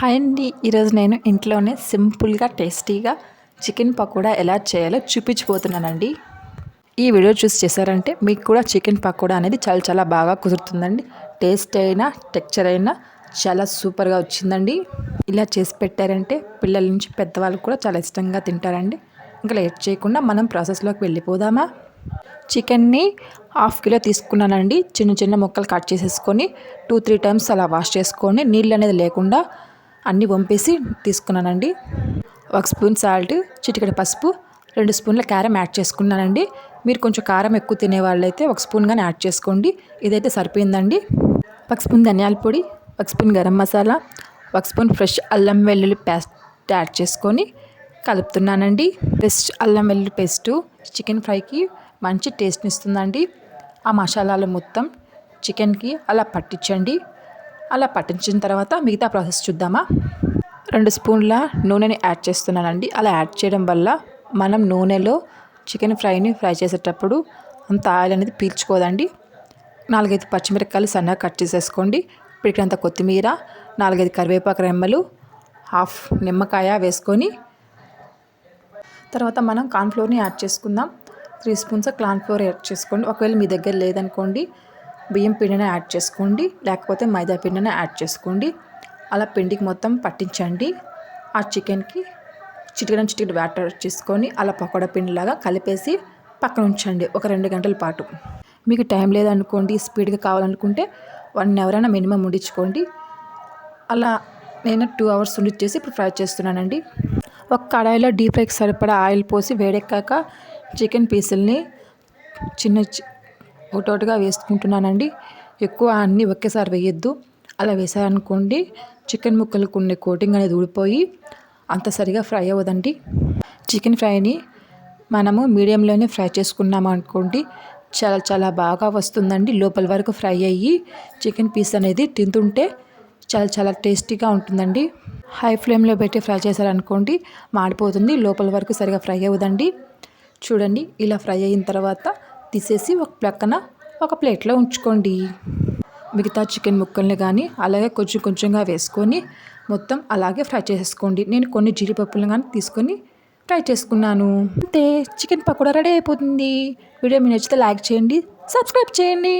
Hi అండి. ఈరోజు నేను ఇంట్లోనే సింపుల్గా టేస్టీగా చికెన్ పకోడా ఎలా చేయాలో చూపించిపోతున్నానండి. ఈ వీడియో చూసి చేశారంటే మీకు కూడా చికెన్ పకోడా అనేది చాలా బాగా కుదురుతుందండి. టేస్ట్ అయినా టెక్చర్ అయినా చాలా సూపర్గా వచ్చిందండి. ఇలా చేసి పెట్టారంటే పిల్లల నుంచి పెద్దవాళ్ళు కూడా చాలా ఇష్టంగా తింటారండి. ఇంకా లేట్ చేయకుండా మనం ప్రాసెస్లోకి వెళ్ళిపోదామా. చికెన్ని 1/2 కిలో తీసుకున్నానండి. చిన్న ముక్కలు కట్ చేసేసుకొని 2-3 టైమ్స్ అలా వాష్ చేసుకొని నీళ్ళు అనేది లేకుండా అన్నీ వంపేసి తీసుకున్నానండి. 1 స్పూన్ సాల్ట్, చిటికెడు పసుపు, 2 స్పూన్ల కారం యాడ్ చేసుకున్నానండి. మీరు కొంచెం కారం ఎక్కువ తినే వాళ్ళైతే 1 స్పూన్ గాని యాడ్ చేసుకోండి. ఇదైతే సరిపోయిందండి. 1 స్పూన్ ధనియాల పొడి, 1 spoon garam masala, 1 spoon fresh అల్లం వెల్లుల్లి పేస్ట్ యాడ్ చేసుకొని కలుపుతున్నానండి. ఫ్రెష్ అల్లం వెల్లుల్లి పేస్టు చికెన్ ఫ్రైకి మంచి టేస్ట్ని ఇస్తుందండి. ఆ మసాలాలు మొత్తం చికెన్కి అలా పట్టించండి. అలా పట్టించిన తర్వాత మిగతా ప్రాసెస్ చూద్దామా. 2 స్పూన్ల నూనెని యాడ్ చేస్తున్నానండి. అలా యాడ్ చేయడం వల్ల మనం నూనెలో చికెన్ ఫ్రైని ఫ్రై చేసేటప్పుడు అంత ఆయిల్ అనేది పీల్చుకోదండి. 4-5 పచ్చిమిరపకాయలు సన్నగా కట్ చేసేసుకోండి. పిడికినంత కొత్తిమీర, 4-5 కరివేపాకు రెమ్మలు, 1/2 నిమ్మకాయ వేసుకొని తర్వాత మనం కార్న్ఫ్లోర్ని యాడ్ చేసుకుందాం. 3 స్పూన్స్ కార్న్ఫ్లోర్ యాడ్ చేసుకోండి. ఒకవేళ మీ దగ్గర లేదనుకోండి బియ్యం పిండిని యాడ్ చేసుకోండి, లేకపోతే మైదా పిండిని యాడ్ చేసుకోండి. అలా పిండికి మొత్తం పట్టించండి. ఆ చికెన్కి చిటికెడు వాటర్ చేసుకొని అలా పకోడా పిండిలాగా కలిపేసి పక్కన ఉంచండి ఒక 2 గంటల పాటు. మీకు టైం లేదనుకోండి, స్పీడ్గా కావాలనుకుంటే 1 అవర్ అయినా మినిమం ఉండించుకోండి. అలా నేను 2 అవర్స్ ఉండిచ్చేసి ఇప్పుడు ఫ్రై చేస్తున్నానండి. ఒక కడాయిలో డీప్ ఫ్రైకి సరిపడా ఆయిల్ పోసి వేడెక్కాక చికెన్ పీసుల్ని ఒకటోటిగా వేసుకుంటున్నానండి. ఎక్కువ అన్నీ ఒకేసారి వేయొద్దు. అలా వేసారనుకోండి చికెన్ ముక్కలకు ఉండే కోటింగ్ అనేది ఊడిపోయి అంత సరిగా ఫ్రై అవ్వదండి. చికెన్ ఫ్రైని మనము మీడియంలోనే ఫ్రై చేసుకున్నాము అనుకోండి చాలా బాగా వస్తుందండి. లోపల వరకు ఫ్రై అయ్యి చికెన్ పీస్ అనేది తింటుంటే చాలా టేస్టీగా ఉంటుందండి. హై ఫ్లేమ్లో పెట్టి ఫ్రై చేశారనుకోండి మాడిపోతుంది, లోపల వరకు సరిగా ఫ్రై అవ్వదండి. చూడండి, ఇలా ఫ్రై అయిన తర్వాత తీసేసి ఒక పక్కన ఒక ప్లేట్లో ఉంచుకోండి. మిగతా చికెన్ ముక్కల్ని కానీ అలాగే కొంచెంగా వేసుకొని మొత్తం అలాగే ఫ్రై చేసేసుకోండి. నేను కొన్ని జీడిపప్పులను కానీ తీసుకొని ఫ్రై చేసుకున్నాను. అంతే, చికెన్ పకోడా రెడీ అయిపోతుంది. వీడియో మీకు నచ్చితే లైక్ చేయండి, సబ్స్క్రైబ్ చేయండి.